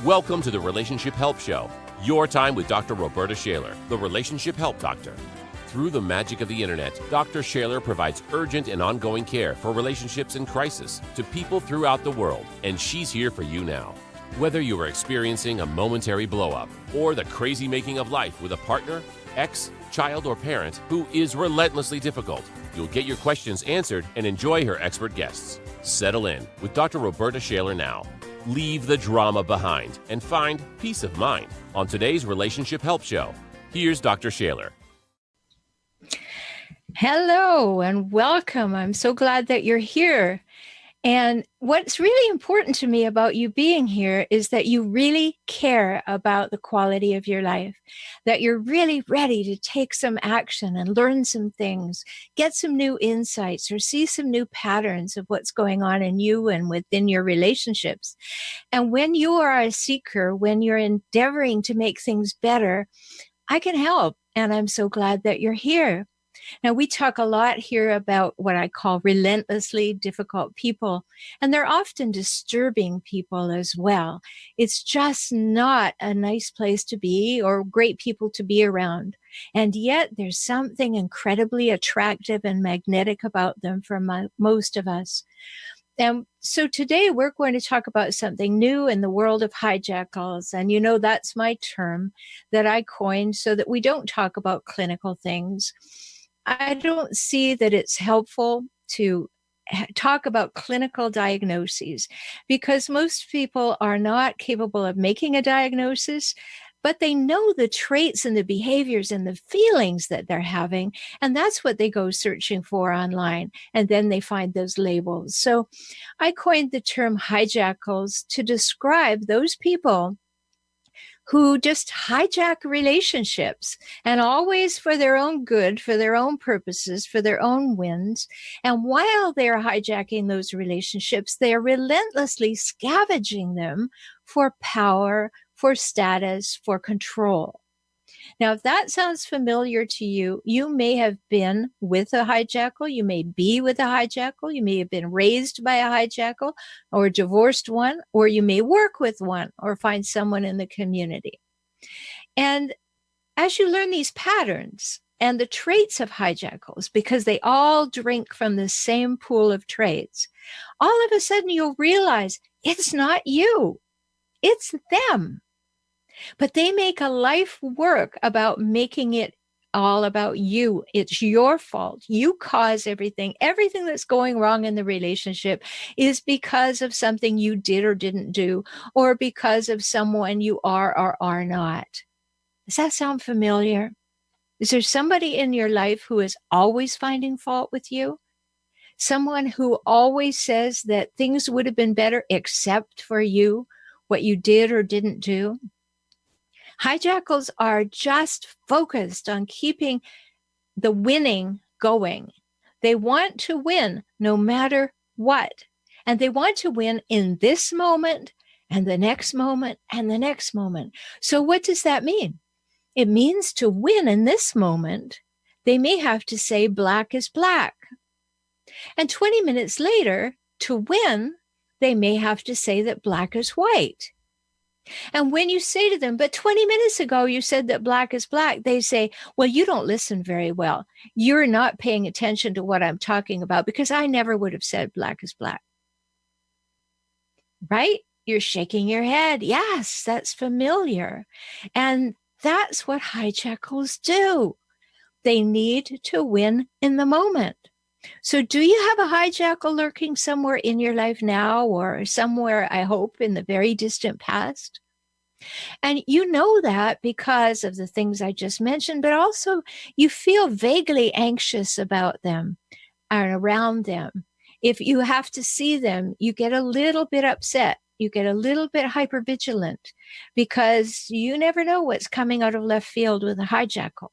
Welcome to the Relationship Help Show, your time with Dr. Rhoberta Shaler, the Relationship Help Doctor. Through the magic of the internet, Dr. Shaler provides urgent and ongoing care for relationships in crisis to people throughout the world, and she's here for you now. Whether you are experiencing a momentary blow-up or the crazy making of life with a partner, ex, child, or parent who is relentlessly difficult, you'll get your questions answered and enjoy her expert guests. Settle in with Dr. Rhoberta Shaler now. Leave the drama behind and find peace of mind on today's Relationship Help Show. Here's Dr. Shaler. Hello and welcome. I'm so glad that you're here. And what's really important to me about you being here is that you really care about the quality of your life, that you're really ready to take some action and learn some things, get some new insights, or see some new patterns of what's going on in you and within your relationships. And when you are a seeker, when you're endeavoring to make things better, I can help. And I'm so glad that you're here. Now, we talk a lot here about what I call relentlessly difficult people, and they're often disturbing people as well. It's just not a nice place to be or great people to be around. And yet there's something incredibly attractive and magnetic about them for most of us. And so today we're going to talk about something new in the world of hijackals. And you know, that's my term that I coined so that we don't talk about clinical things. I don't see that it's helpful to talk about clinical diagnoses because most people are not capable of making a diagnosis, but they know the traits and the behaviors and the feelings that they're having. And that's what they go searching for online. And then they find those labels. So I coined the term hijackals to describe those people who just hijack relationships and always for their own good, for their own purposes, for their own wins. And while they're hijacking those relationships, they're relentlessly scavenging them for power, for status, for control. Now, if that sounds familiar to you, you may have been with a hijackal, you may be with a hijackal, you may have been raised by a hijackal or divorced one, or you may work with one or find someone in the community. And as you learn these patterns and the traits of hijackals, because they all drink from the same pool of traits, all of a sudden you'll realize it's not you, it's them. But they make a life work about making it all about you. It's your fault. You cause everything. Everything that's going wrong in the relationship is because of something you did or didn't do, or because of someone you are or are not. Does that sound familiar? Is there somebody in your life who is always finding fault with you? Someone who always says that things would have been better except for you, what you did or didn't do? Hijackals are just focused on keeping the winning going. They want to win no matter what. And they want to win in this moment and the next moment and the next moment. So what does that mean? It means to win in this moment, they may have to say black is black. And 20 minutes later, to win, they may have to say that black is white. And when you say to them, but 20 minutes ago, you said that black is black, they say, well, you don't listen very well. You're not paying attention to what I'm talking about because I never would have said black is black. Right? You're shaking your head. Yes, that's familiar. And that's what hijackals do. They need to win in the moment. So do you have a hijackal lurking somewhere in your life now or somewhere, I hope, in the very distant past? And you know that because of the things I just mentioned, but also you feel vaguely anxious about them and around them. If you have to see them, you get a little bit upset. You get a little bit hypervigilant because you never know what's coming out of left field with a hijackal.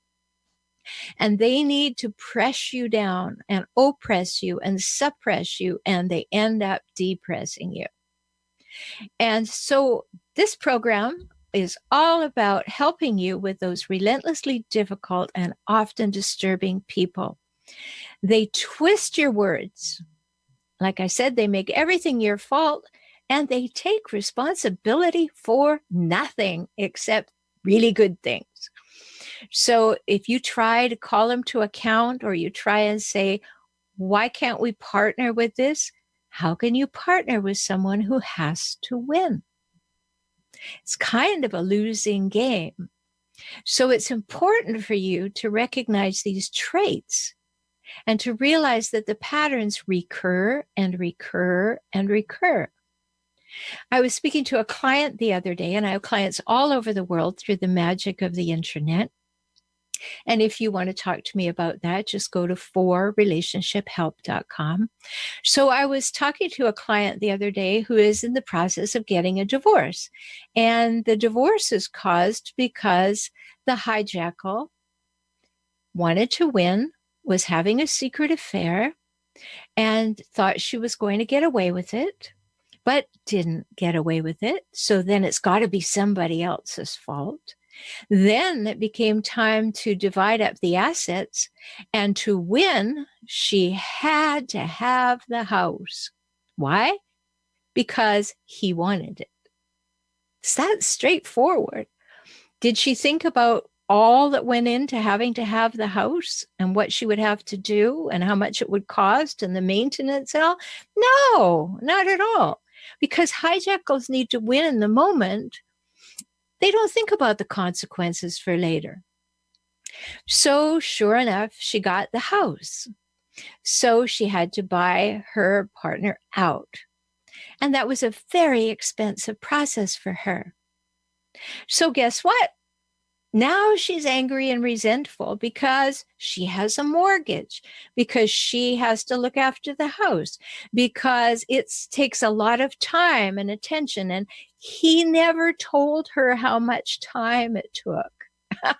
And they need to press you down and oppress you and suppress you, and they end up depressing you. And so this program is all about helping you with those relentlessly difficult and often disturbing people. They twist your words. Like I said, they make everything your fault, and they take responsibility for nothing except really good things. So if you try to call them to account, or you try and say, why can't we partner with this? How can you partner with someone who has to win? It's kind of a losing game. So it's important for you to recognize these traits and to realize that the patterns recur and recur and recur. I was speaking to a client the other day, and I have clients all over the world through the magic of the internet. And if you want to talk to me about that, just go to forrelationshiphelp.com. So I was talking to a client the other day who is in the process of getting a divorce. And the divorce is caused because the hijackal wanted to win, was having a secret affair, and thought she was going to get away with it, but didn't get away with it. So then it's got to be somebody else's fault. Then it became time to divide up the assets, and to win, she had to have the house. Why? Because he wanted it. It's that straightforward. Did she think about all that went into having to have the house and what she would have to do and how much it would cost and the maintenance and all? No, not at all. Because hijackals need to win in the moment. They don't think about the consequences for later. So sure enough, she got the house. So she had to buy her partner out. And that was a very expensive process for her. So guess what? Now she's angry and resentful because she has a mortgage, because she has to look after the house, because it takes a lot of time and attention. And he never told her how much time it took. Now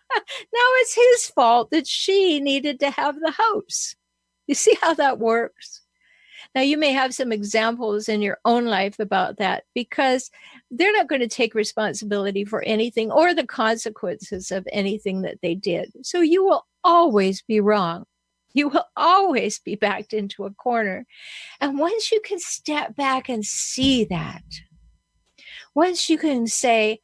it's his fault that she needed to have the house. You see how that works? Now, you may have some examples in your own life about that, because they're not going to take responsibility for anything or the consequences of anything that they did. So you will always be wrong. You will always be backed into a corner. And once you can step back and see that, once you can say,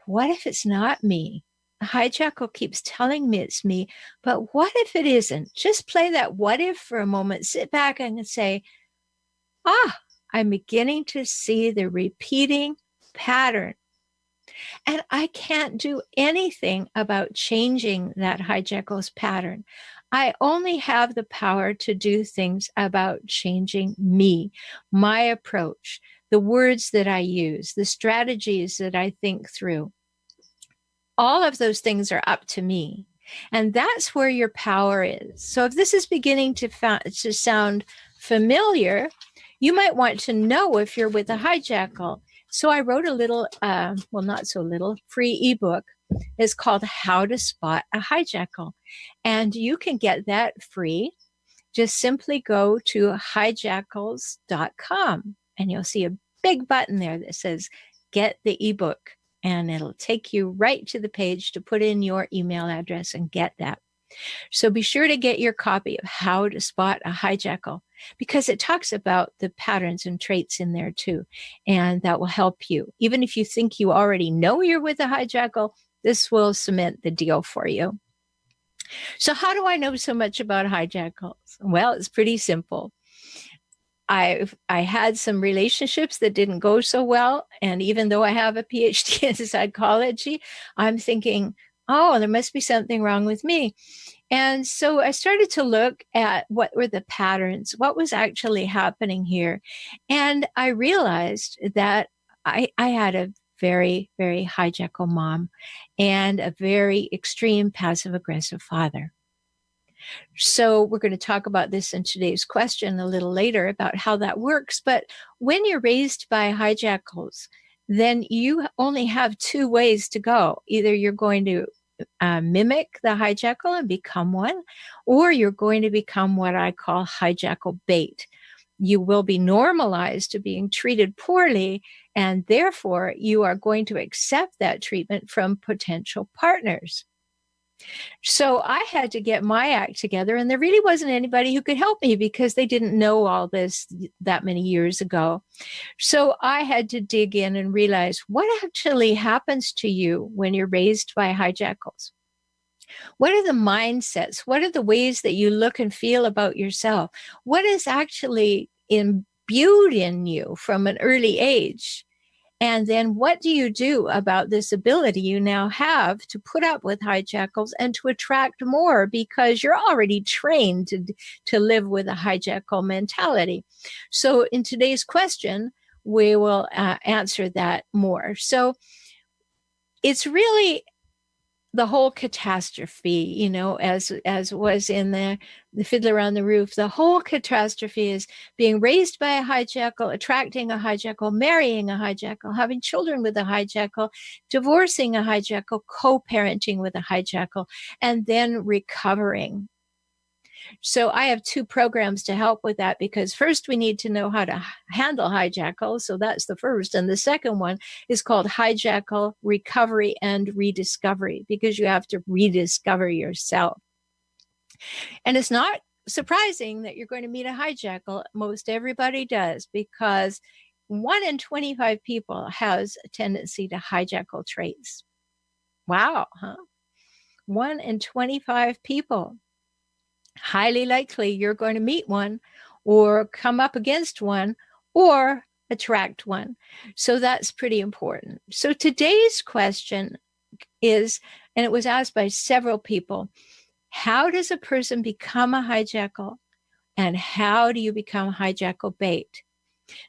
what if it's not me? The hijackal keeps telling me it's me, but what if it isn't? Just play that what if for a moment, sit back and say, I'm beginning to see the repeating pattern. And I can't do anything about changing that hijackal's pattern. I only have the power to do things about changing me, my approach, the words that I use, the strategies that I think through. All of those things are up to me. And that's where your power is. So if this is beginning to sound familiar, you might want to know if you're with a hijackal. So I wrote a little, not so little, free ebook. It's called How to Spot a Hijackal. And you can get that free. Just simply go to hijackals.com, and you'll see a big button there that says Get the ebook. And it'll take you right to the page to put in your email address and get that. So be sure to get your copy of How to Spot a Hijackal, because it talks about the patterns and traits in there too. And that will help you. Even if you think you already know you're with a hijackal, this will cement the deal for you. So how do I know so much about hijackals? Well, it's pretty simple. I had some relationships that didn't go so well. And even though I have a PhD in psychology, I'm thinking, there must be something wrong with me. And so I started to look at what were the patterns, what was actually happening here. And I realized that I had a very, very hijackal mom and a very extreme passive-aggressive father. So we're going to talk about this in today's question a little later about how that works. But when you're raised by hijackals, then you only have two ways to go. Either you're going to mimic the hijackal and become one, or you're going to become what I call hijackal bait. You will be normalized to being treated poorly, and therefore you are going to accept that treatment from potential partners. So I had to get my act together, and there really wasn't anybody who could help me because they didn't know all this that many years ago. So I had to dig in and realize what actually happens to you when you're raised by hijackals. What are the mindsets? What are the ways that you look and feel about yourself? What is actually imbued in you from an early age? And then what do you do about this ability you now have to put up with hijackals and to attract more because you're already trained to live with a hijackal mentality? So in today's question, we will answer that more. So it's really the whole catastrophe, as was in the Fiddler on the Roof. The whole catastrophe is being raised by a hijackal, attracting a hijackal, marrying a hijackal, having children with a hijackal, divorcing a hijackal, co-parenting with a hijackal, and then recovering. So I have 2 programs to help with that, because first we need to know how to handle hijackal. So that's the first. And the second one is called Hijackal Recovery and Rediscovery, because you have to rediscover yourself. And it's not surprising that you're going to meet a hijackal. Most everybody does, because 1 in 25 people has a tendency to hijackal traits. Wow, huh? 1 in 25 people. Highly likely you're going to meet one or come up against one or attract one. So that's pretty important. So today's question is, and it was asked by several people, how does a person become a hijackal, and how do you become hijackal bait?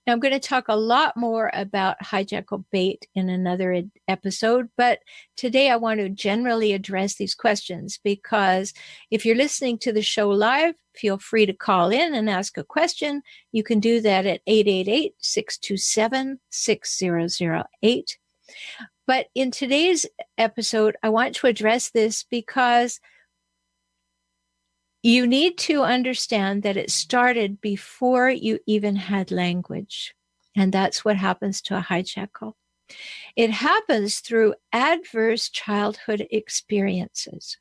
Now, I'm going to talk a lot more about hijackal bait in another episode, but today I want to generally address these questions, because if you're listening to the show live, feel free to call in and ask a question. You can do that at 888-627-6008. But in today's episode, I want to address this because you need to understand that it started before you even had language. And that's what happens to a hijackal. It happens through adverse childhood experiences.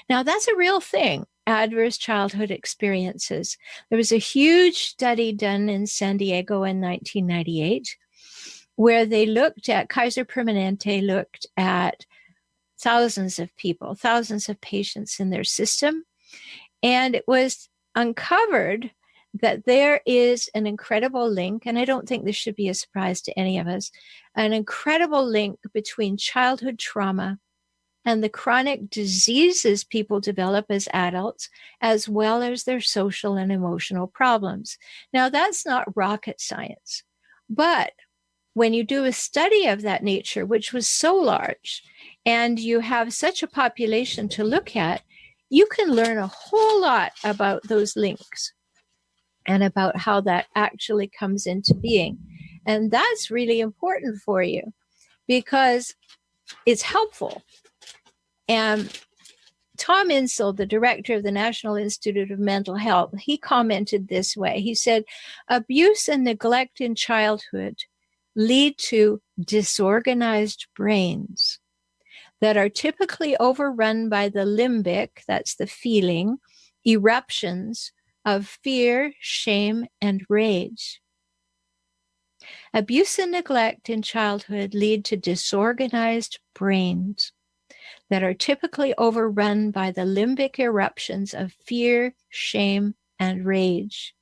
Now, that's a real thing, adverse childhood experiences. There was a huge study done in San Diego in 1998 where they looked at, Kaiser Permanente looked at thousands of people, thousands of patients in their system. And it was uncovered that there is an incredible link, and I don't think this should be a surprise to any of us, an incredible link between childhood trauma and the chronic diseases people develop as adults, as well as their social and emotional problems. Now, that's not rocket science, but when you do a study of that nature, which was so large, and you have such a population to look at, you can learn a whole lot about those links and about how that actually comes into being. And that's really important for you because it's helpful. And Tom Insel, the director of the National Institute of Mental Health, he commented this way. He said, abuse and neglect in childhood lead to disorganized brains that are typically overrun by the limbic, that's the feeling, eruptions of fear, shame, and rage. Abuse and neglect in childhood lead to disorganized brains that are typically overrun by the limbic eruptions of fear, shame, and rage.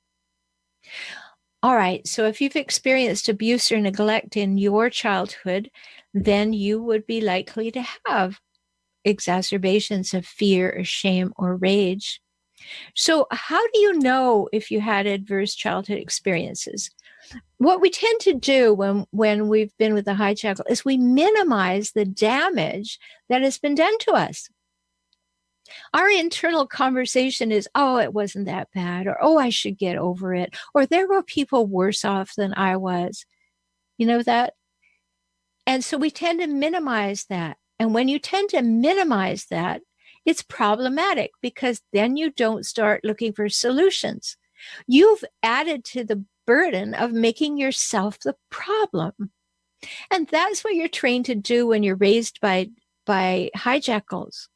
All right, so if you've experienced abuse or neglect in your childhood, then you would be likely to have exacerbations of fear or shame or rage. So how do you know if you had adverse childhood experiences? What we tend to do when we've been with the hijackal is we minimize the damage that has been done to us. Our internal conversation is, oh, it wasn't that bad, or, oh, I should get over it, or there were people worse off than I was. You know that? And so we tend to minimize that. And when you tend to minimize that, it's problematic because then you don't start looking for solutions. You've added to the burden of making yourself the problem. And that's what you're trained to do when you're raised by hijackals.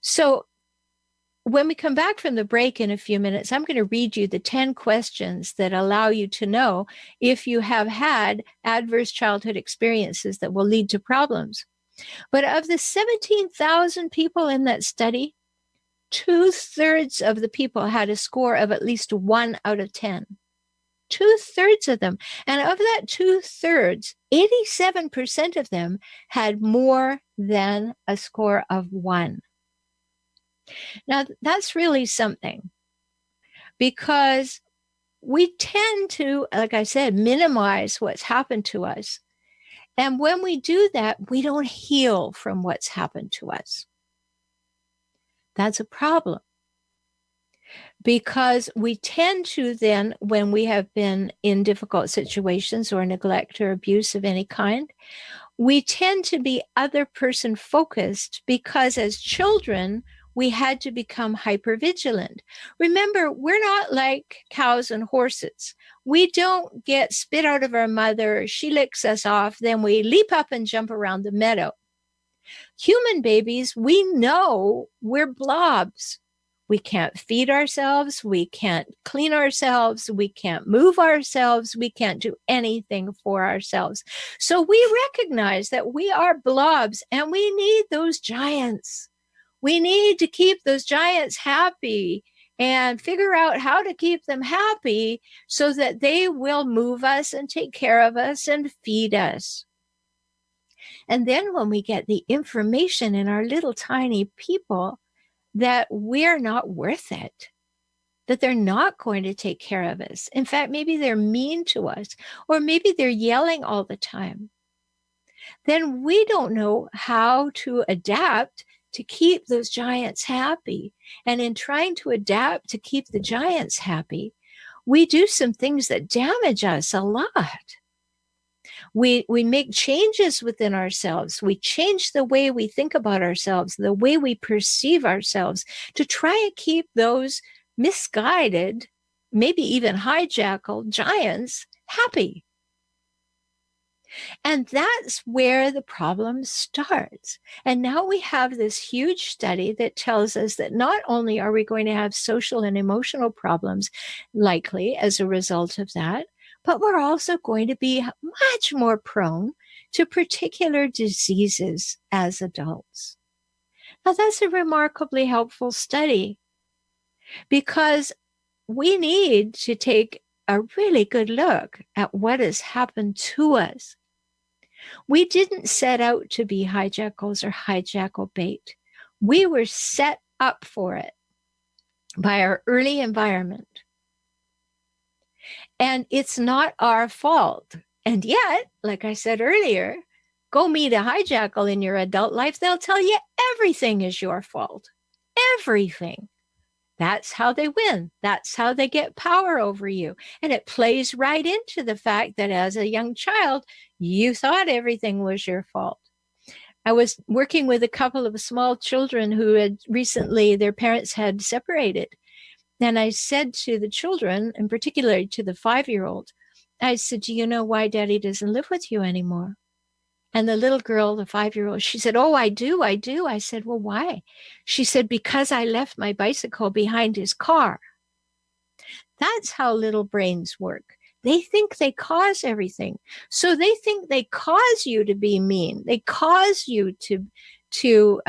So when we come back from the break in a few minutes, I'm going to read you the 10 questions that allow you to know if you have had adverse childhood experiences that will lead to problems. But of the 17,000 people in that study, 2/3 of the people had a score of at least 1 out of 10. 2/3 of them. And of that 2/3, 87% of them had more than a score of 1. Now, that's really something, because we tend to, like I said, minimize what's happened to us. And when we do that, we don't heal from what's happened to us. That's a problem, because we tend to then, when we have been in difficult situations or neglect or abuse of any kind, we tend to be other person focused, because as children, we had to become hypervigilant. Remember, we're not like cows and horses. We don't get spit out of our mother, she licks us off, then we leap up and jump around the meadow. Human babies, we know we're blobs. We can't feed ourselves, we can't clean ourselves, we can't move ourselves, we can't do anything for ourselves. So we recognize that we are blobs and we need those giants. We need to keep those giants happy and figure out how to keep them happy so that they will move us and take care of us and feed us. And then when we get the information in our little tiny people that we're not worth it, that they're not going to take care of us. In fact, maybe they're mean to us, or maybe they're yelling all the time. Then we don't know how to adapt to keep those giants happy. And in trying to adapt to keep the giants happy, we do some things that damage us a lot. We make changes within ourselves. We change the way we think about ourselves, the way we perceive ourselves, to try and keep those misguided, maybe even hijackal giants happy. And that's where the problem starts. And now we have this huge study that tells us that not only are we going to have social and emotional problems likely as a result of that, but we're also going to be much more prone to particular diseases as adults. Now, that's a remarkably helpful study, because we need to take a really good look at what has happened to us. We didn't set out to be hijackals or hijackal bait. We were set up for it by our early environment. And it's not our fault. And yet, like I said earlier, go meet a hijackal in your adult life, they'll tell you everything is your fault. Everything. That's how they win. That's how they get power over you. And it plays right into the fact that as a young child, you thought everything was your fault. I was working with a couple of small children who had recently, their parents had separated. And I said to the children, and particularly to the 5-year-old, I said, do you know why Daddy doesn't live with you anymore? And the little girl, the 5-year-old, she said, oh, I do. I said, well, why? She said, because I left my bicycle behind his car. That's how little brains work. They think they cause everything. So they think they cause you to be mean. They cause you to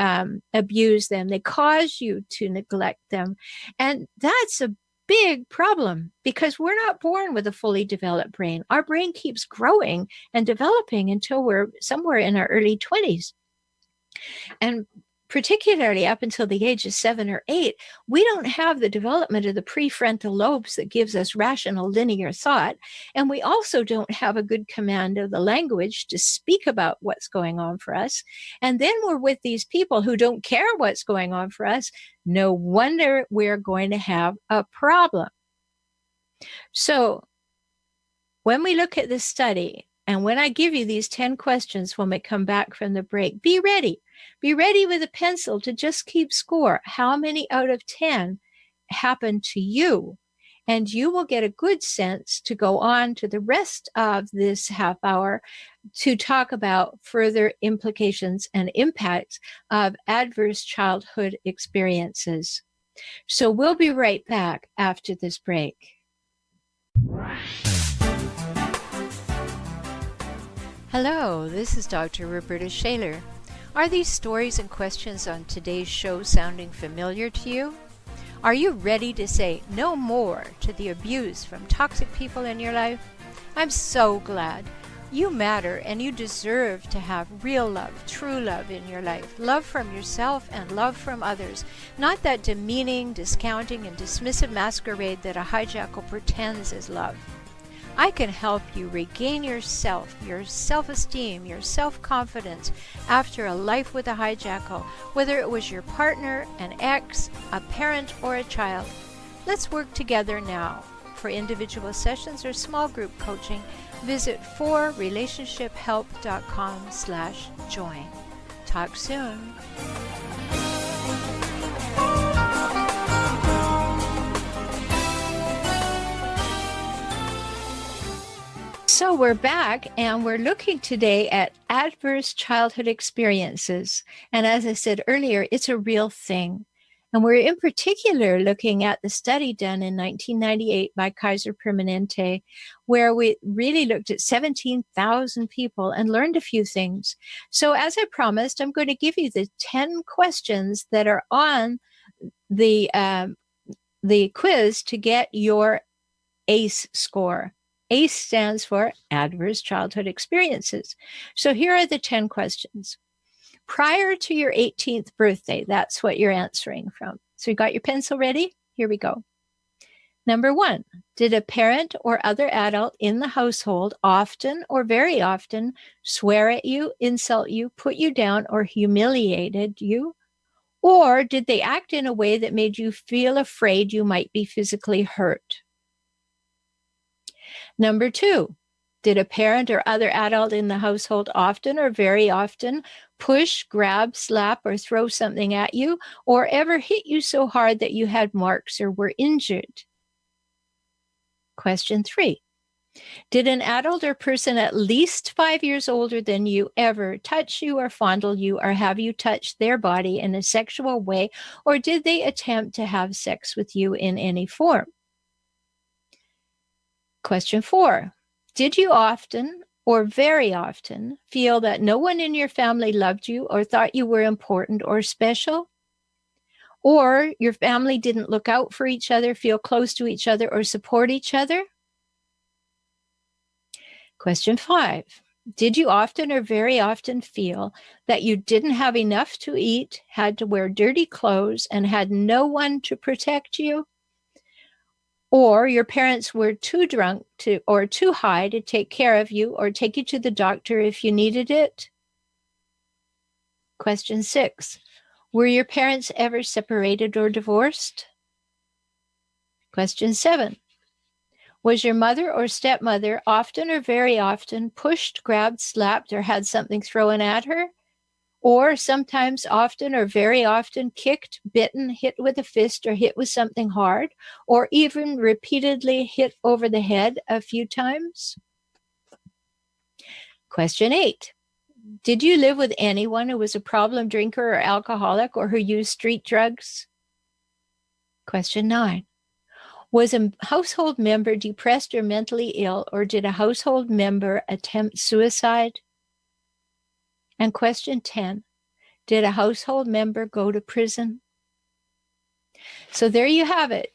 abuse them. They cause you to neglect them. And that's a big problem, because we're not born with a fully developed brain. Our brain keeps growing and developing until we're somewhere in our early 20s. And particularly up until the age of 7 or 8, we don't have the development of the prefrontal lobes that gives us rational linear thought. And we also don't have a good command of the language to speak about what's going on for us. And then we're with these people who don't care what's going on for us. No wonder we're going to have a problem. So when we look at this study, and when I give you these 10 questions when we come back from the break, be ready. Be ready with a pencil to just keep score. How many out of 10 happened to you? And you will get a good sense to go on to the rest of this half hour to talk about further implications and impacts of adverse childhood experiences. So we'll be right back after this break. Hello, this is Dr. Rhoberta Shaler. Are these stories and questions on today's show sounding familiar to you? Are you ready to say no more to the abuse from toxic people in your life? I'm so glad. You matter and you deserve to have real love, true love in your life. Love from yourself and love from others. Not that demeaning, discounting, and dismissive masquerade that a hijackal pretends is love. I can help you regain yourself, your self-esteem, your self-confidence after a life with a hijackal, whether it was your partner, an ex, a parent, or a child. Let's work together now. For individual sessions or small group coaching, visit forrelationshiphelp.com/join. Talk soon. So we're back and we're looking today at adverse childhood experiences. And as I said earlier, it's a real thing. And we're in particular looking at the study done in 1998 by Kaiser Permanente, where we really looked at 17,000 people and learned a few things. So as I promised, I'm going to give you the 10 questions that are on the quiz to get your ACE score. ACE stands for Adverse Childhood Experiences. So here are the 10 questions. Prior to your 18th birthday, that's what you're answering from. So you got your pencil ready? Here we go. Number 1, did a parent or other adult in the household often or very often swear at you, insult you, put you down, or humiliated you? Or did they act in a way that made you feel afraid you might be physically hurt? Number 2, did a parent or other adult in the household often or very often push, grab, slap, or throw something at you, or ever hit you so hard that you had marks or were injured? Question 3, did an adult or person at least 5 years older than you ever touch you or fondle you or have you touch their body in a sexual way, or did they attempt to have sex with you in any form? Question 4, did you often or very often feel that no one in your family loved you or thought you were important or special? Or your family didn't look out for each other, feel close to each other, or support each other? Question 5, did you often or very often feel that you didn't have enough to eat, had to wear dirty clothes, and had no one to protect you? Or your parents were too drunk or too high to take care of you or take you to the doctor if you needed it? Question 6, were your parents ever separated or divorced? Question 7, was your mother or stepmother often or very often pushed, grabbed, slapped, or had something thrown at her? Or sometimes, often, or very often kicked, bitten, hit with a fist, or hit with something hard, or even repeatedly hit over the head a few times? Question 8, did you live with anyone who was a problem drinker or alcoholic or who used street drugs? Question 9, was a household member depressed or mentally ill, or did a household member attempt suicide? And question 10, did a household member go to prison? So there you have it.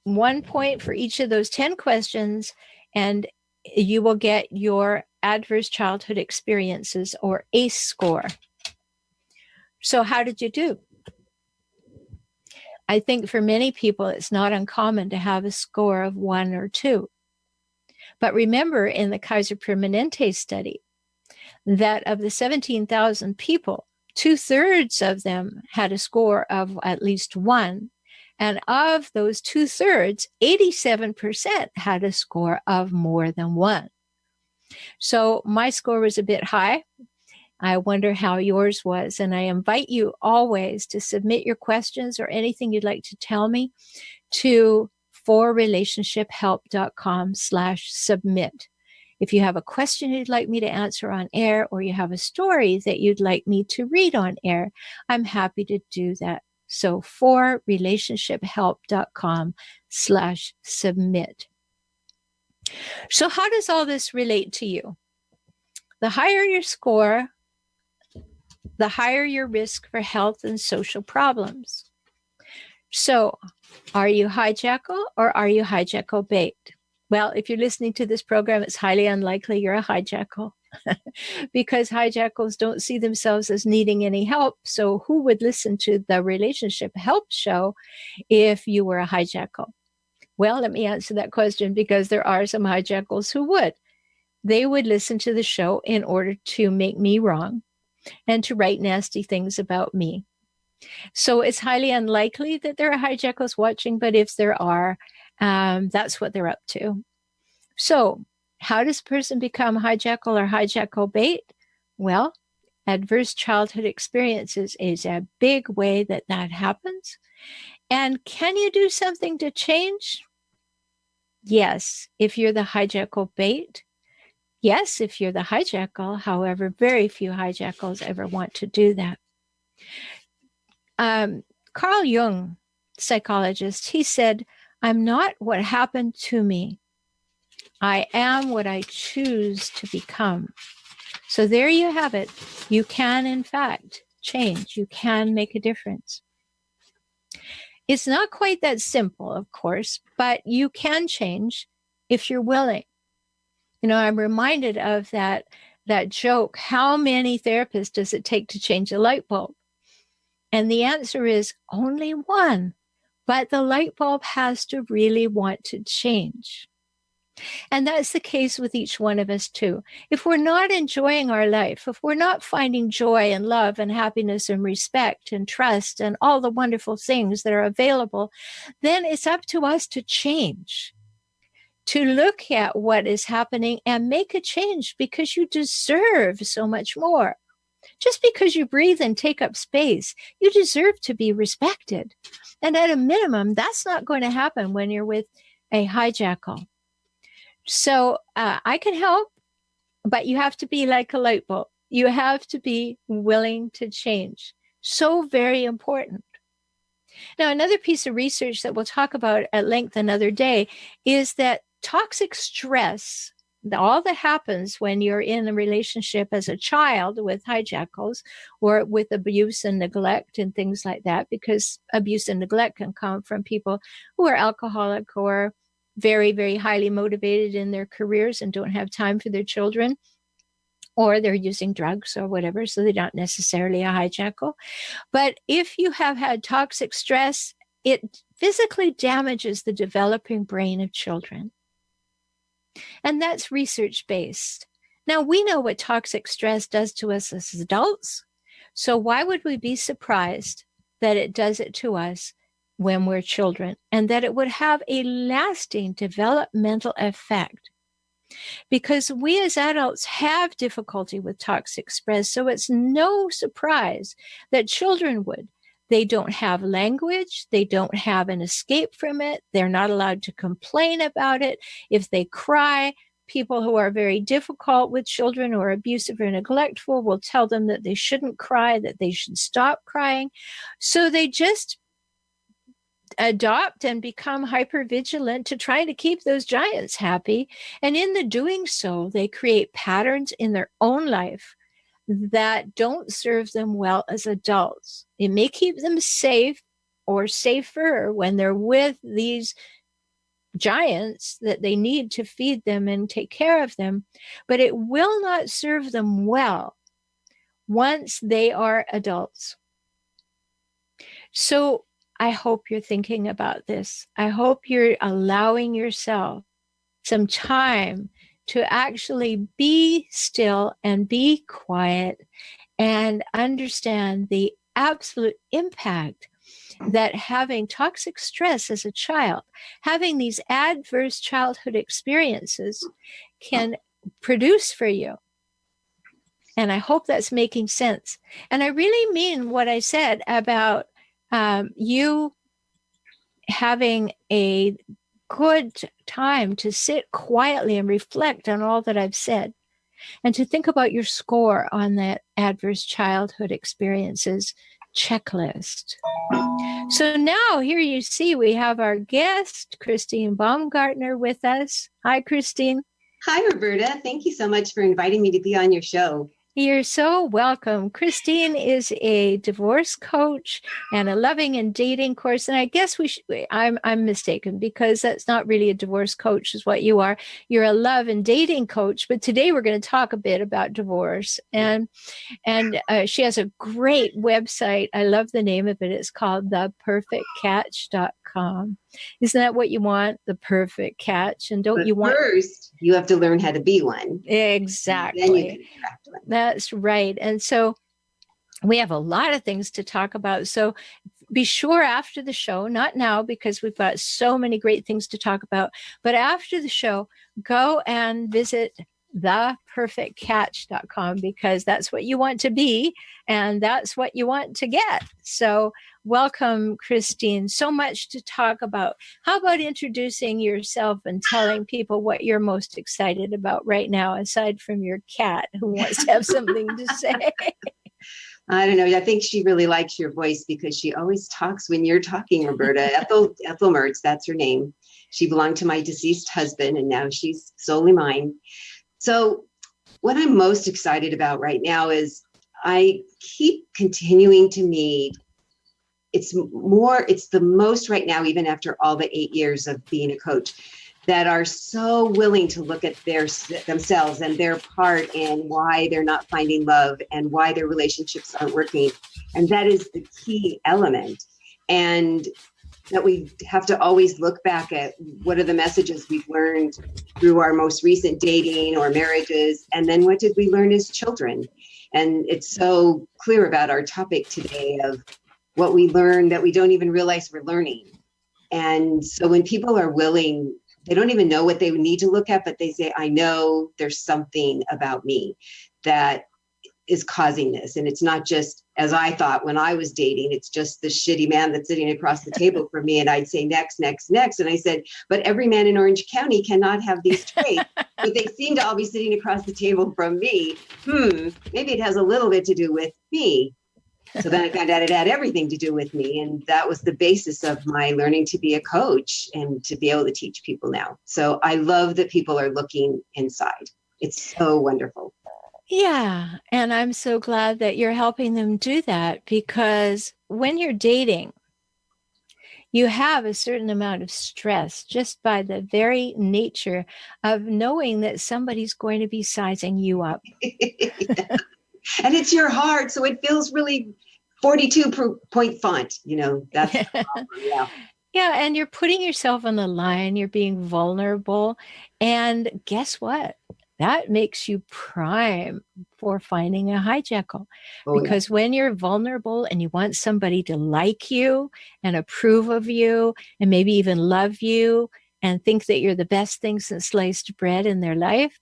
1 point for each of those 10 questions, and you will get your adverse childhood experiences or ACE score. So how did you do? I think for many people, it's not uncommon to have a score of 1 or 2. But remember, in the Kaiser Permanente study, that of the 17,000 people, 2/3 of them had a score of at least 1. And of those 2/3, 87% had a score of more than 1. So my score was a bit high. I wonder how yours was. And I invite you always to submit your questions or anything you'd like to tell me to forrelationshiphelp.com/submit. If you have a question you'd like me to answer on air, or you have a story that you'd like me to read on air, I'm happy to do that. So forrelationshiphelp.com/submit. So how does all this relate to you? The higher your score, the higher your risk for health and social problems. So are you hijackal or are you hijackal bait? Well, if you're listening to this program, it's highly unlikely you're a hijackal because hijackals don't see themselves as needing any help. So who would listen to the Relationship Help Show if you were a hijackal? Well, let me answer that question, because there are some hijackals who would. They would listen to the show in order to make me wrong and to write nasty things about me. So it's highly unlikely that there are hijackals watching, but if there are, that's what they're up to. So how does a person become hijackal or hijackal bait? Well, adverse childhood experiences is a big way that happens. And can you do something to change? Yes, if you're the hijackal bait. Yes, if you're the hijackal. However, very few hijackals ever want to do that. Carl Jung, psychologist, he said, "I'm not what happened to me. I am what I choose to become." So there you have it. You can, in fact, change. You can make a difference. It's not quite that simple, of course, but you can change if you're willing. You know, I'm reminded of that joke, how many therapists does it take to change a light bulb? And the answer is only one, but the light bulb has to really want to change. And that's the case with each one of us too. If we're not enjoying our life, if we're not finding joy and love and happiness and respect and trust and all the wonderful things that are available, then it's up to us to change, to look at what is happening and make a change, because you deserve so much more. Just because you breathe and take up space, you deserve to be respected. And at a minimum, that's not going to happen when you're with a hijackal. So I can help, but you have to be like a light bulb. You have to be willing to change. So very important. Now, another piece of research that we'll talk about at length another day is that toxic stress, all that happens when you're in a relationship as a child with hijackals or with abuse and neglect and things like that, because abuse and neglect can come from people who are alcoholic or very, very highly motivated in their careers and don't have time for their children, or they're using drugs or whatever, so they're not necessarily a hijackal. But if you have had toxic stress, it physically damages the developing brain of children. And that's research-based. Now, we know what toxic stress does to us as adults, so why would we be surprised that it does it to us when we're children, and that it would have a lasting developmental effect? Because we as adults have difficulty with toxic stress, so it's no surprise that children would. They don't have language. They don't have an escape from it. They're not allowed to complain about it. If they cry, people who are very difficult with children or abusive or neglectful will tell them that they shouldn't cry, that they should stop crying. So they just adopt and become hypervigilant to try to keep those giants happy. And in the doing so, they create patterns in their own life that don't serve them well as adults. It may keep them safe or safer when they're with these giants that they need to feed them and take care of them, but it will not serve them well once they are adults. So I hope you're thinking about this. I hope you're allowing yourself some time to actually be still and be quiet and understand the absolute impact that having toxic stress as a child, having these adverse childhood experiences can produce for you. And I hope that's making sense. And I really mean what I said about you having a good time to sit quietly and reflect on all that I've said and to think about your score on that adverse childhood experiences checklist. So now here you see we have our guest, Christine Baumgartner, with us. Hi, Christine. Hi, Rhoberta. Thank you so much for inviting me to be on your show. You're so welcome. Christine is a divorce coach and a loving and dating course. And I guess I'm mistaken, because that's not really a divorce coach is what you are. You're a love and dating coach. But today we're going to talk a bit about divorce. And she has a great website. I love the name of it. It's called theperfectcatch.com. Isn't that what you want? The perfect catch. And don't you want... First, you have to learn how to be one. Exactly. Then you can attract one. That's right. And so we have a lot of things to talk about. So be sure after the show, not now because we've got so many great things to talk about, but after the show, go and visit theperfectcatch.com, because that's what you want to be and that's what you want to get. So welcome, Christine. So much to talk about. How about introducing yourself and telling people what you're most excited about right now, aside from your cat who wants to have something to say? I don't know. I think she really likes your voice because she always talks when you're talking, Rhoberta. Ethel Mertz, that's her name. She belonged to my deceased husband, and now she's solely mine. So what I'm most excited about right now is I keep continuing to meet. It's the most right now, even after all the 8 years of being a coach, that are so willing to look at themselves and their part in why they're not finding love and why their relationships aren't working. And that is the key element. And that we have to always look back at what are the messages we've learned through our most recent dating or marriages, and then what did we learn as children? And it's so clear about our topic today of what we learn that we don't even realize we're learning. And so when people are willing, they don't even know what they need to look at, but they say, I know there's something about me that is causing this. And it's not just, as I thought when I was dating, it's just the shitty man that's sitting across the table from me. And I'd say, next. And I said, but every man in Orange County cannot have these traits, but they seem to all be sitting across the table from me. Maybe it has a little bit to do with me. So then I found out it had everything to do with me. And that was the basis of my learning to be a coach and to be able to teach people now. So I love that people are looking inside. It's so wonderful. Yeah. And I'm so glad that you're helping them do that, because when you're dating, you have a certain amount of stress just by the very nature of knowing that somebody's going to be sizing you up. Yeah. And it's your heart. So it feels really 42-point font, that's the problem. Yeah. Yeah. And you're putting yourself on the line. You're being vulnerable. And guess what? That makes you prime for finding a hijackal. Because when you're vulnerable and you want somebody to like you and approve of you and maybe even love you and think that you're the best thing since sliced bread in their life,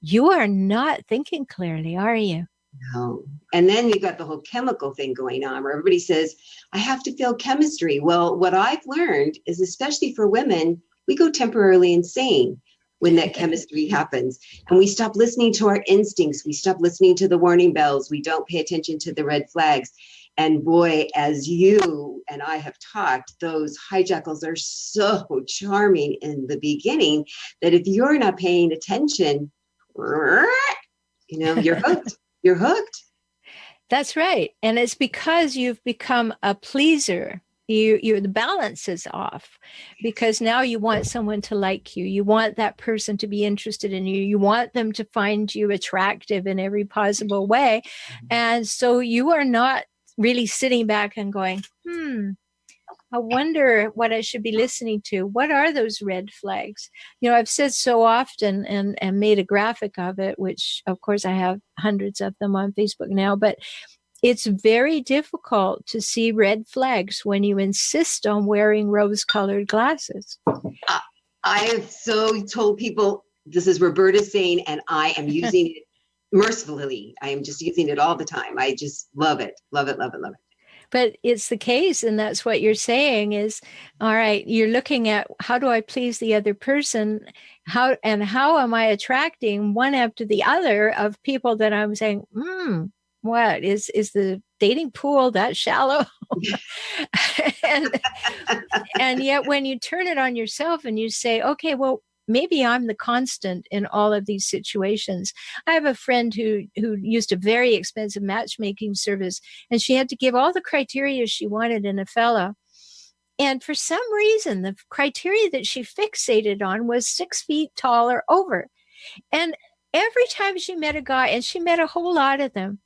you are not thinking clearly, are you? No. And then you've got the whole chemical thing going on where everybody says, I have to feel chemistry. Well, what I've learned is, especially for women, we go temporarily insane when that chemistry happens. And we stop listening to our instincts. We stop listening to the warning bells. We don't pay attention to the red flags. And boy, as you and I have talked, those hijackals are so charming in the beginning that if you're not paying attention, you're hooked. You're hooked. That's right. And it's because you've become a pleaser. The balance is off, because now you want someone to like you. You want that person to be interested in you. You want them to find you attractive in every possible way. And so you are not really sitting back and going, I wonder what I should be listening to. What are those red flags? I've said so often and made a graphic of it, which of course I have hundreds of them on Facebook now, but it's very difficult to see red flags when you insist on wearing rose-colored glasses. I have so told people, this is Rhoberta saying, and I am using it mercifully. I am just using it all the time. I just love it. Love it, love it, love it. But it's the case, and that's what you're saying is, all right, you're looking at how do I please the other person? How am I attracting one after the other of people that I'm saying, what is the dating pool that shallow? and yet when you turn it on yourself and you say, okay, well, maybe I'm the constant in all of these situations. I have a friend who used a very expensive matchmaking service, and she had to give all the criteria she wanted in a fella. And for some reason, the criteria that she fixated on was 6 feet tall or over. And every time she met a guy, and she met a whole lot of them,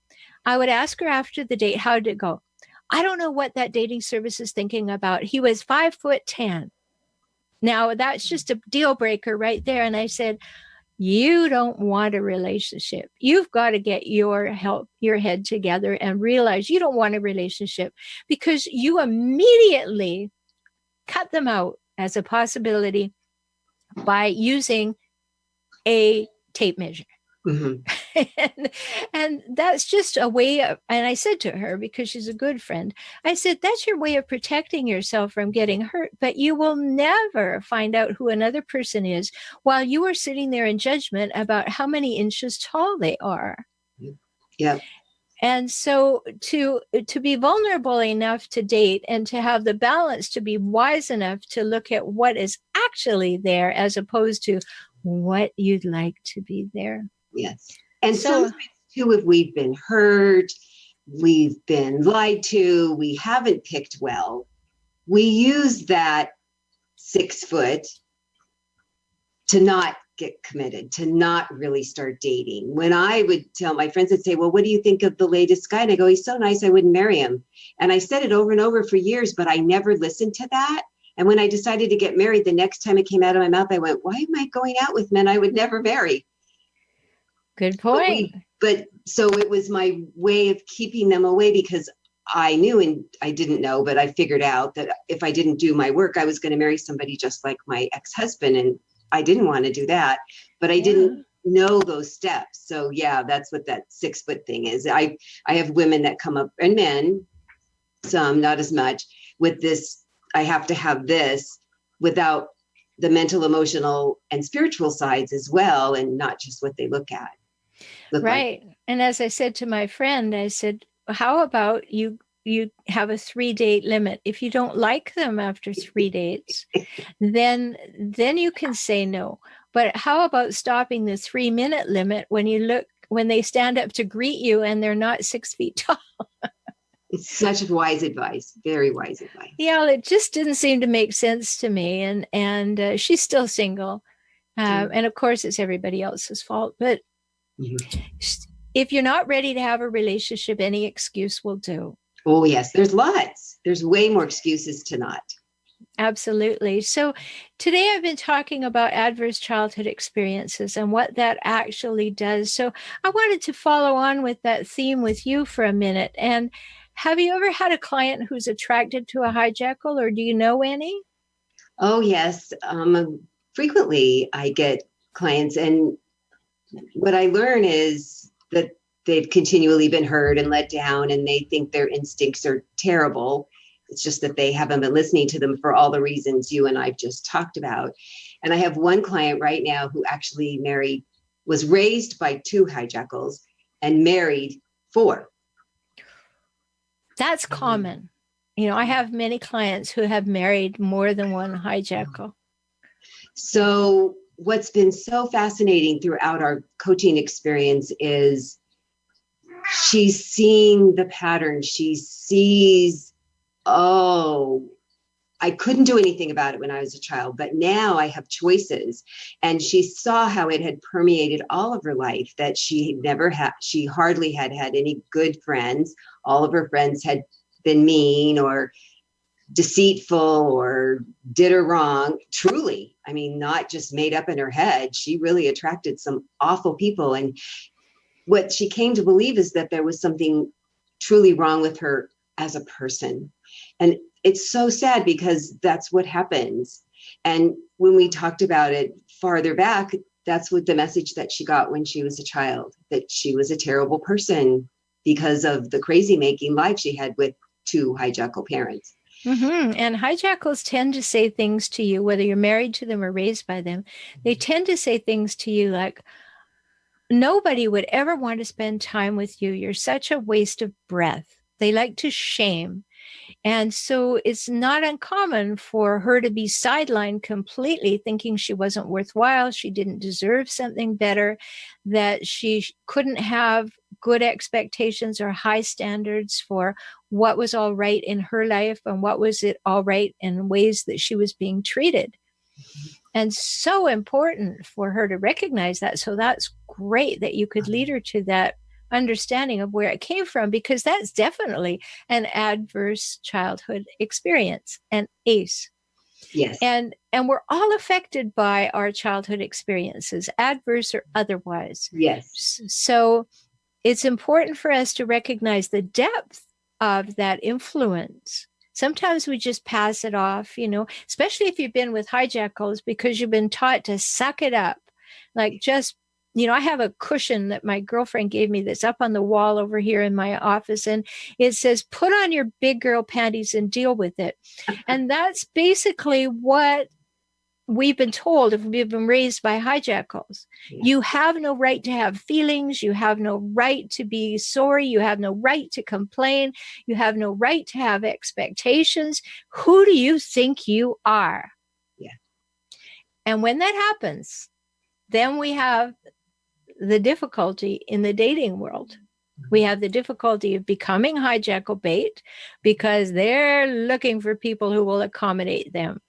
I would ask her after the date, how did it go? I don't know what that dating service is thinking about. He was 5'10". Now, that's just a deal breaker right there. And I said, you don't want a relationship. You've got to get your head together and realize you don't want a relationship, because you immediately cut them out as a possibility by using a tape measure. Mm-hmm. and that's just a way of, and I said to her, because she's a good friend, I said, that's your way of protecting yourself from getting hurt, but you will never find out who another person is while you are sitting there in judgment about how many inches tall they are. Yeah. And so to be vulnerable enough to date and to have the balance to be wise enough to look at what is actually there as opposed to what you'd like to be there. Yes. And sometimes too, if we've been hurt, we've been lied to, we haven't picked well, we use that 6 foot to not get committed, to not really start dating. When I would tell my friends, would say, well, what do you think of the latest guy? And I go, he's so nice, I wouldn't marry him. And I said it over and over for years, but I never listened to that. And when I decided to get married, the next time it came out of my mouth, I went, why am I going out with men I would never marry? Good point. But so it was my way of keeping them away, because I knew, and I didn't know, but I figured out that if I didn't do my work, I was going to marry somebody just like my ex-husband. And I didn't want to do that, but I didn't know those steps. So yeah, that's what that 6 foot thing is. I have women that come up, and men, some, not as much, with this, I have to have this, without the mental, emotional, and spiritual sides as well, and not just what they look right. like. And as I said to my friend, I said, how about you have a 3-date limit? If you don't like them after 3 dates, then you can say no. But how about stopping the 3-minute limit when they stand up to greet you and they're not 6 feet tall? It's such wise advice, very wise advice. Yeah, it just didn't seem to make sense to me. And she's still single. And of course, it's everybody else's fault. But if you're not ready to have a relationship, any excuse will do. Oh, yes. There's lots. There's way more excuses to not. Absolutely. So today I've been talking about adverse childhood experiences and what that actually does. So I wanted to follow on with that theme with you for a minute. And have you ever had a client who's attracted to a hijackal, or do you know any? Oh, yes. Frequently I get clients, and what I learn is that they've continually been hurt and let down, and they think their instincts are terrible. It's just that they haven't been listening to them for all the reasons you and I've just talked about. And I have one client right now who actually was raised by 2 hijackals and married 4. That's common. You know, I have many clients who have married more than one hijackal. So what's been so fascinating throughout our coaching experience is she's seeing the pattern. She sees, oh, I couldn't do anything about it when I was a child, but now I have choices. And she saw how it had permeated all of her life, that she hardly had any good friends. All of her friends had been mean or deceitful or did her wrong. Truly, I mean, not just made up in her head. She really attracted some awful people. And what she came to believe is that there was something truly wrong with her as a person. And it's so sad, because that's what happens. And when we talked about it farther back, that's what the message that she got when she was a child, that she was a terrible person because of the crazy making life she had with two hijackal parents. And hijackals tend to say things to you, whether you're married to them or raised by them. They tend to say things to you like, nobody would ever want to spend time with you. You're such a waste of breath. They like to shame. And so it's not uncommon for her to be sidelined completely, thinking she wasn't worthwhile, she didn't deserve something better, that she couldn't have good expectations or high standards for what was all right in her life and what was it all right in ways that she was being treated. And so important for her to recognize that. So that's great that you could lead her to that understanding of where it came from, because that's definitely an adverse childhood experience, an ACE. Yes. And we're all affected by our childhood experiences, adverse or otherwise. Yes. So it's important for us to recognize the depth of that influence. Sometimes we just pass it off, especially if you've been with hijackals, because you've been taught to suck it up. Like, just, I have a cushion that my girlfriend gave me that's up on the wall over here in my office. And it says, put on your big girl panties and deal with it. And that's basically what we've been told if we've been raised by hijackals. Yeah. You have no right to have feelings. You have no right to be sorry. You have no right to complain. You have no right to have expectations. Who do you think you are? Yeah. And when that happens, then we have the difficulty in the dating world. We have the difficulty of becoming hijackal bait because they're looking for people who will accommodate them.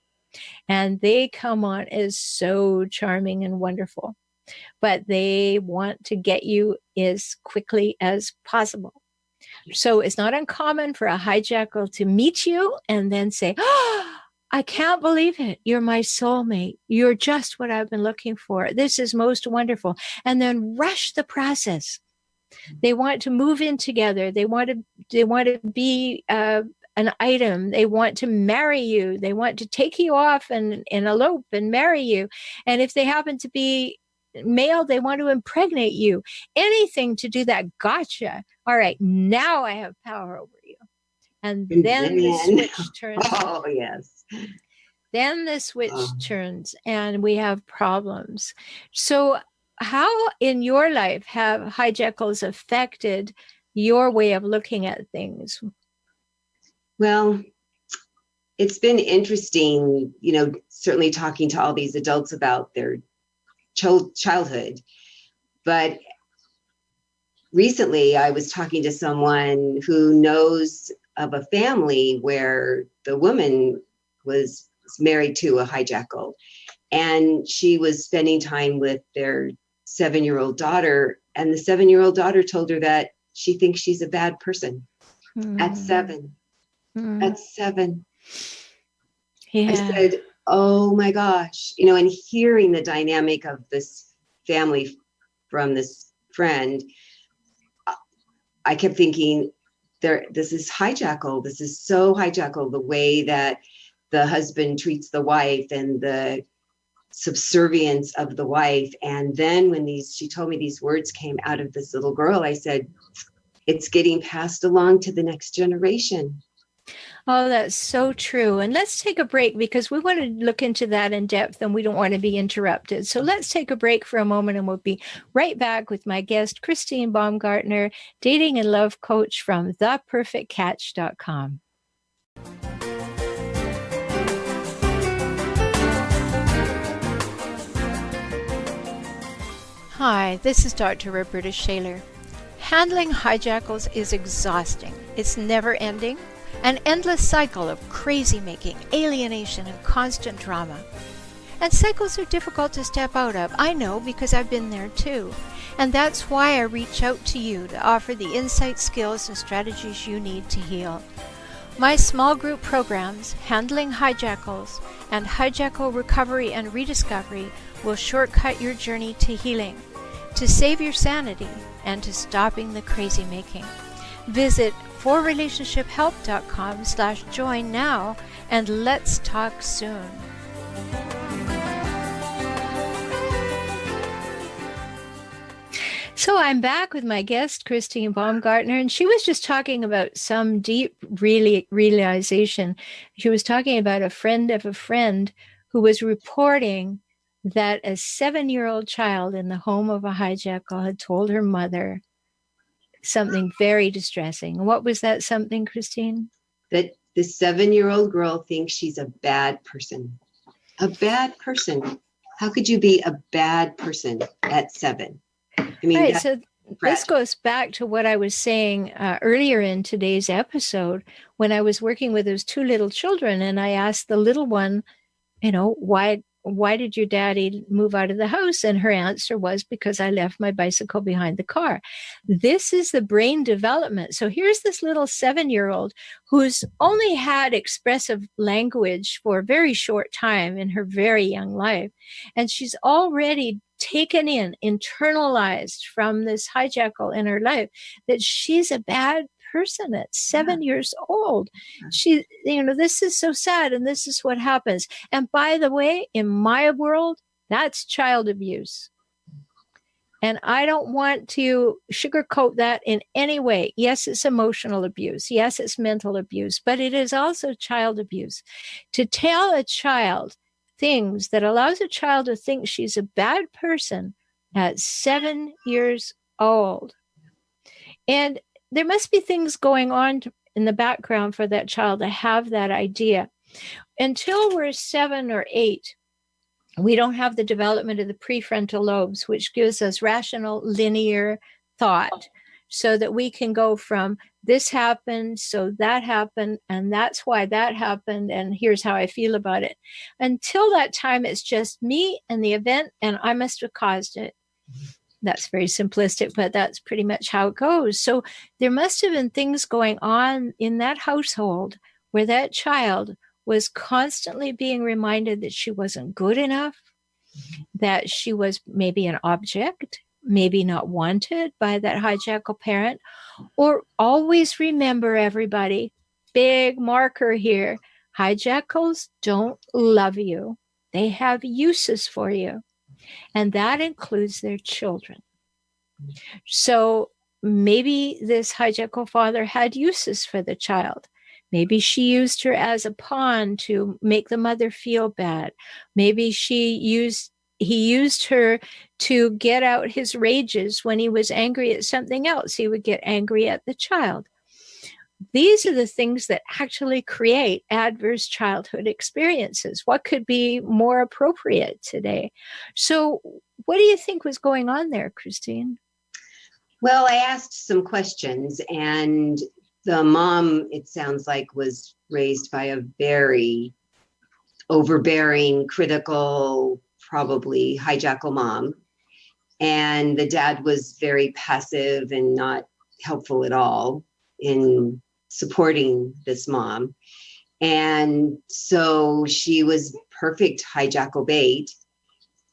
And they come on as so charming and wonderful, but they want to get you as quickly as possible. So it's not uncommon for a hijackal to meet you and then say, oh, I can't believe it. You're my soulmate. You're just what I've been looking for. This is most wonderful. And then rush the process. They want to move in together. They want to be an item. They want to marry you. They want to take you off and elope and marry you. And if they happen to be male, they want to impregnate you. Anything to do that. Gotcha. All right, now I have power over you. And then the switch turns. Oh, yes. Then the switch turns and we have problems. So how in your life have hijackals affected your way of looking at things? Well, it's been interesting, certainly talking to all these adults about their childhood. But recently I was talking to someone who knows of a family where the woman was married to a hijackal, and she was spending time with their 7-year-old daughter, and the 7-year-old daughter told her that she thinks she's a bad person at 7. At 7. Yeah. I said, oh my gosh, and hearing the dynamic of this family from this friend, I kept thinking, this is hijackal. This is so hijackal, the way that the husband treats the wife and the subservience of the wife. And then when she told me these words came out of this little girl, I said, it's getting passed along to the next generation. Oh, that's so true. And let's take a break because we want to look into that in depth and we don't want to be interrupted. So let's take a break for a moment and we'll be right back with my guest, Christine Baumgartner, dating and love coach from theperfectcatch.com. Hi, this is Dr. Rhoberta Shaler. Handling hijackals is exhausting. It's never ending. An endless cycle of crazy making, alienation, and constant drama. And cycles are difficult to step out of. I know because I've been there too. And that's why I reach out to you to offer the insight, skills, and strategies you need to heal. My small group programs, Handling Hijackals, and Hijackal Recovery and Rediscovery will shortcut your journey to healing, to save your sanity, and to stopping the crazy making. Visit forrelationshiphelp.com/join now, and let's talk soon. So I'm back with my guest, Christine Baumgartner, and she was just talking about some deep realization. She was talking about a friend of a friend who was reporting that a 7-year-old child in the home of a hijackal had told her mother something very distressing. What was that something, Christine? That the 7-year-old girl thinks she's a bad person. A bad person. How could you be a bad person at 7? I mean, right. that's So this tragic. goes back to what I was saying earlier in today's episode when I was working with those 2 little children, and I asked the little one, why did your daddy move out of the house? And her answer was, because I left my bicycle behind the car. This is the brain development. So here's this little 7-year-old who's only had expressive language for a very short time in her very young life. And she's already taken in, internalized from this hijackal in her life, that she's a bad person at 7 years old. She, this is so sad, and this is what happens. And by the way, in my world, that's child abuse. And I don't want to sugarcoat that in any way. Yes, it's emotional abuse. Yes, it's mental abuse, but it is also child abuse. To tell a child things that allows a child to think she's a bad person at 7 years old. And there must be things going on in the background for that child to have that idea. Until we're 7 or 8, we don't have the development of the prefrontal lobes, which gives us rational, linear thought, so that we can go from this happened, so that happened, and that's why that happened, and here's how I feel about it. Until that time, it's just me and the event, and I must have caused it. That's very simplistic, but that's pretty much how it goes. So there must have been things going on in that household where that child was constantly being reminded that she wasn't good enough, that she was maybe an object, maybe not wanted by that hijackal parent. Or always remember, everybody, big marker here, hijackals don't love you. They have uses for you. And that includes their children. So maybe this hijackal father had uses for the child. Maybe she used her as a pawn to make the mother feel bad. Maybe he used her to get out his rages when he was angry at something else. He would get angry at the child. These are the things that actually create adverse childhood experiences. What could be more appropriate today? So what do you think was going on there, Christine? Well, I asked some questions, and the mom, it sounds like, was raised by a very overbearing, critical, probably hijackal mom. And the dad was very passive and not helpful at all in supporting this mom. And so she was perfect hijackal bait.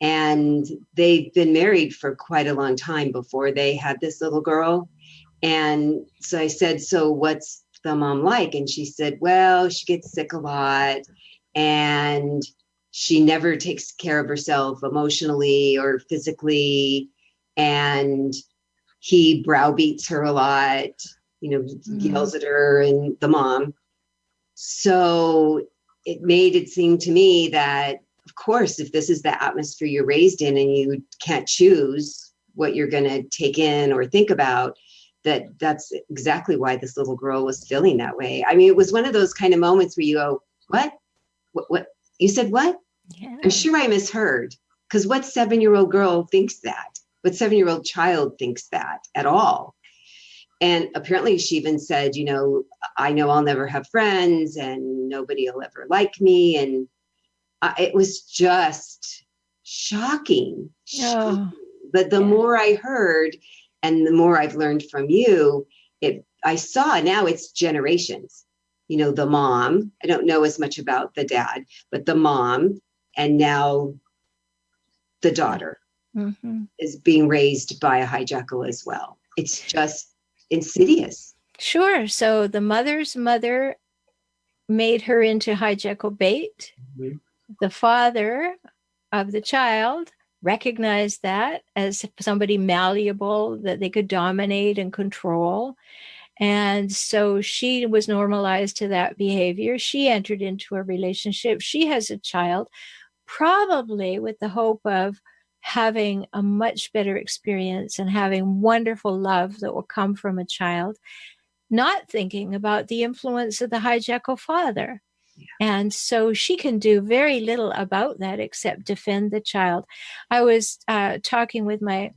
And they'd been married for quite a long time before they had this little girl. And so I said, so what's the mom like? And she said, well, she gets sick a lot, and she never takes care of herself emotionally or physically. And he browbeats her a lot, yells at her and the mom. So it made it seem to me that, of course, if this is the atmosphere you're raised in and you can't choose what you're going to take in or think about, that's exactly why this little girl was feeling that way. I mean, it was one of those kind of moments where you go, what? You said what? Yeah. I'm sure I misheard, because what 7-year-old girl thinks that? What 7-year-old child thinks that at all? And apparently she even said, I know I'll never have friends and nobody will ever like me. And it was just shocking. But the more I heard and the more I've learned from you, I saw now it's generations. The mom, I don't know as much about the dad, but the mom, and now the daughter is being raised by a hijackal as well. It's just insidious. Sure. So the mother's mother made her into hijackal bait. The father of the child recognized that as somebody malleable that they could dominate and control. And so she was normalized to that behavior. She entered into a relationship. She has a child, probably with the hope of having a much better experience and having wonderful love that will come from a child, not thinking about the influence of the hijackal father. And so she can do very little about that except defend the child. I was talking with my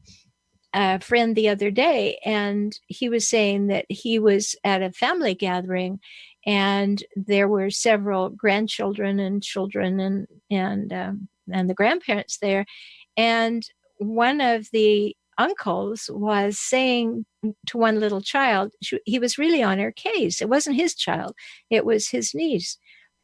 friend the other day, and he was saying that he was at a family gathering, and there were several grandchildren and children and the grandparents there, and one of the uncles was saying to one little child, he was really on her case. It wasn't his child, it was his niece.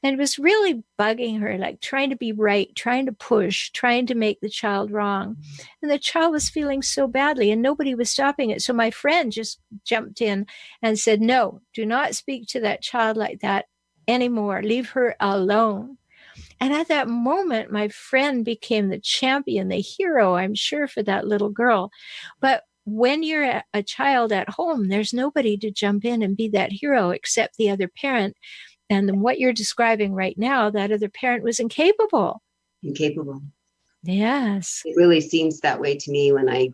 And it was really bugging her, like trying to be right, trying to push, trying to make the child wrong. And the child was feeling so badly and nobody was stopping it. So my friend just jumped in and said, no, do not speak to that child like that anymore. Leave her alone. And at that moment, my friend became the champion, the hero, I'm sure, for that little girl. But when you're a child at home, there's nobody to jump in and be that hero except the other parent. And what you're describing right now, that other parent was incapable. Incapable. Yes. It really seems that way to me when I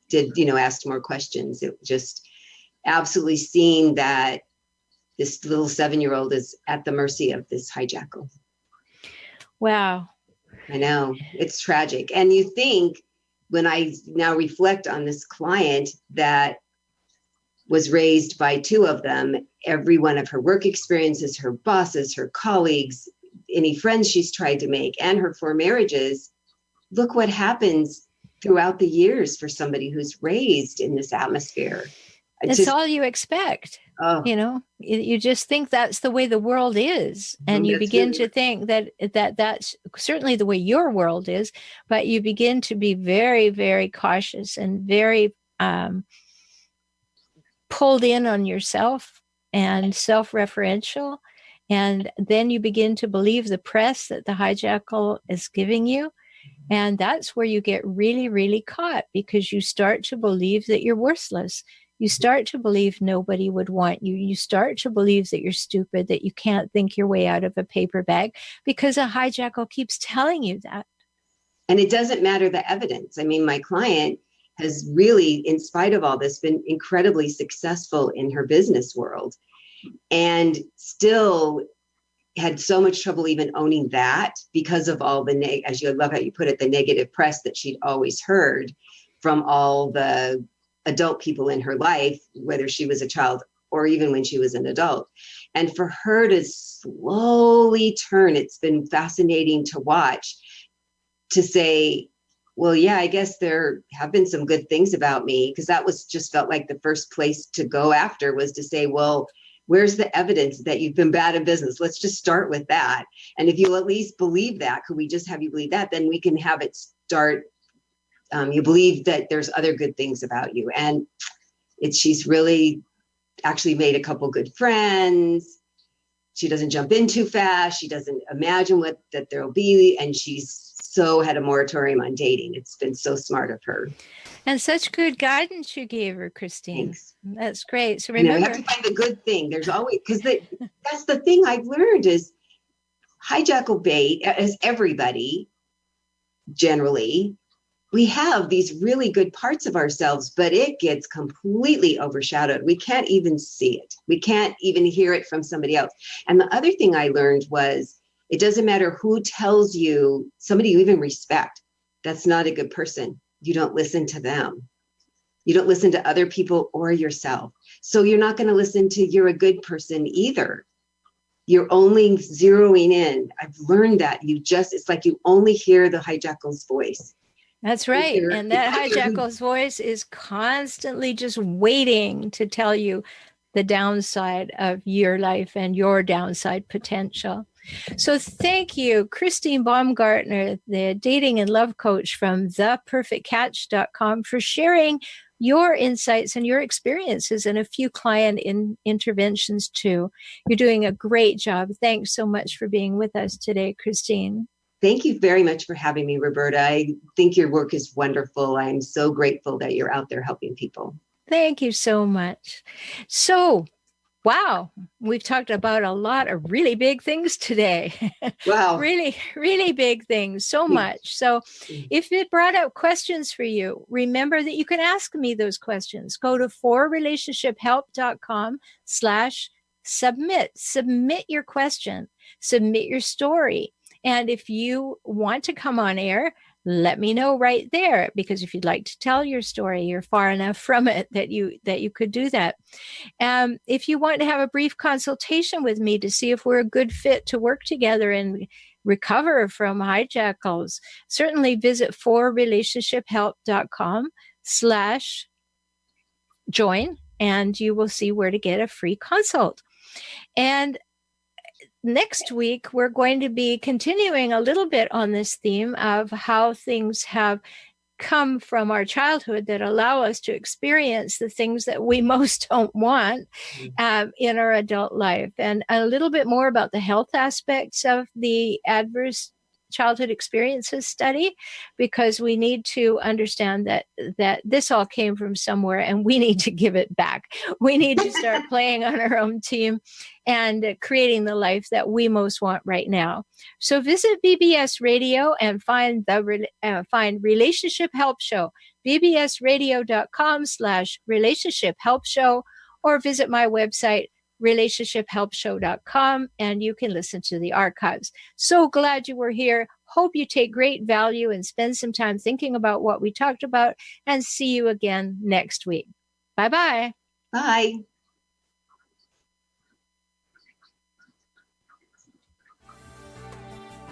did, asked more questions. It just absolutely seeing that this little 7-year-old is at the mercy of this hijackal. Wow. I know. It's tragic. And you think, when I now reflect on this client that was raised by two of them, every one of her work experiences, her bosses, her colleagues, any friends she's tried to make, and her 4 marriages, look what happens throughout the years for somebody who's raised in this atmosphere. It's all you expect. Oh. You just think that's the way the world is. And you begin to think that's certainly the way your world is, but you begin to be very, very cautious and very pulled in on yourself and self-referential. And then you begin to believe the press that the hijackal is giving you. And that's where you get really, really caught, because you start to believe that you're worthless. You start to believe nobody would want you. You start to believe that you're stupid, that you can't think your way out of a paper bag, because a hijackal keeps telling you that. And it doesn't matter the evidence. I mean, my client has really, in spite of all this, been incredibly successful in her business world, and still had so much trouble even owning that because of all the, as you love how you put it, the negative press that she'd always heard from all the adult people in her life, whether she was a child or even when she was an adult. And for her to slowly turn, it's been fascinating to watch, to say, well, yeah, I guess there have been some good things about me, because that was just felt like the first place to go after, was to say, well, where's the evidence that you've been bad in business? Let's just start with that. And if you'll at least believe that, could we just have you believe that? Then we can have it start. You believe that there's other good things about you. And she's really actually made a couple good friends. She doesn't jump in too fast. She doesn't imagine that there'll be. And she's had a moratorium on dating. It's been so smart of her. And such good guidance you gave her, Christine. Thanks. That's great. So remember, you have to find the good thing. There's always, because that's the thing I've learned is hijackal bait, as everybody generally, we have these really good parts of ourselves, but it gets completely overshadowed. We can't even see it. We can't even hear it from somebody else. And the other thing I learned was, it doesn't matter who tells you, somebody you even respect, that's not a good person. You don't listen to them. You don't listen to other people or yourself. So you're not going to listen to you're a good person either. You're only zeroing in. I've learned that it's like you only hear the hijackal's voice. That's right. And that hijackal's voice is constantly just waiting to tell you the downside of your life and your downside potential. So thank you, Christine Baumgartner, the dating and love coach from theperfectcatch.com, for sharing your insights and your experiences and a few client interventions too. You're doing a great job. Thanks so much for being with us today, Christine. Thank you very much for having me, Rhoberta. I think your work is wonderful. I'm so grateful that you're out there helping people. Thank you so much. So, wow, we've talked about a lot of really big things today. Wow. Really, really big things, so much. So if it brought up questions for you, remember that you can ask me those questions. Go to forrelationshiphelp.com/submit. Submit your question, submit your story. And if you want to come on air, let me know right there, because if you'd like to tell your story, you're far enough from it that you could do that. If you want to have a brief consultation with me to see if we're a good fit to work together and recover from hijackals, certainly visit forrelationshiphelp.com/join, and you will see where to get a free consult. And next week, we're going to be continuing a little bit on this theme of how things have come from our childhood that allow us to experience the things that we most don't want in our adult life, and a little bit more about the health aspects of the adverse childhood experiences study, because we need to understand that this all came from somewhere and we need to give it back. We need to start playing on our own team and creating the life that we most want right now. So visit BBS Radio and find Relationship Help Show, bbsradio.com/relationship help show, or visit my website, relationshiphelpshow.com, and you can listen to the archives. So glad you were here. Hope you take great value and spend some time thinking about what we talked about, and see you again next week. Bye-bye. Bye.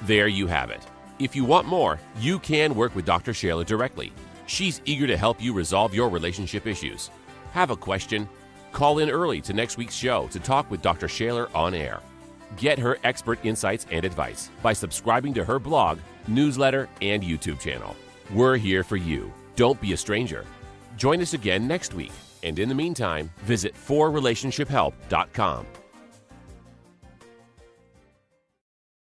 There you have it. If you want more, you can work with Dr. Shaler directly. She's eager to help you resolve your relationship issues. Have a question? Call in early to next week's show to talk with Dr. Shaler on air. Get her expert insights and advice by subscribing to her blog, newsletter, and YouTube channel. We're here for you. Don't be a stranger. Join us again next week. And in the meantime, visit forrelationshiphelp.com.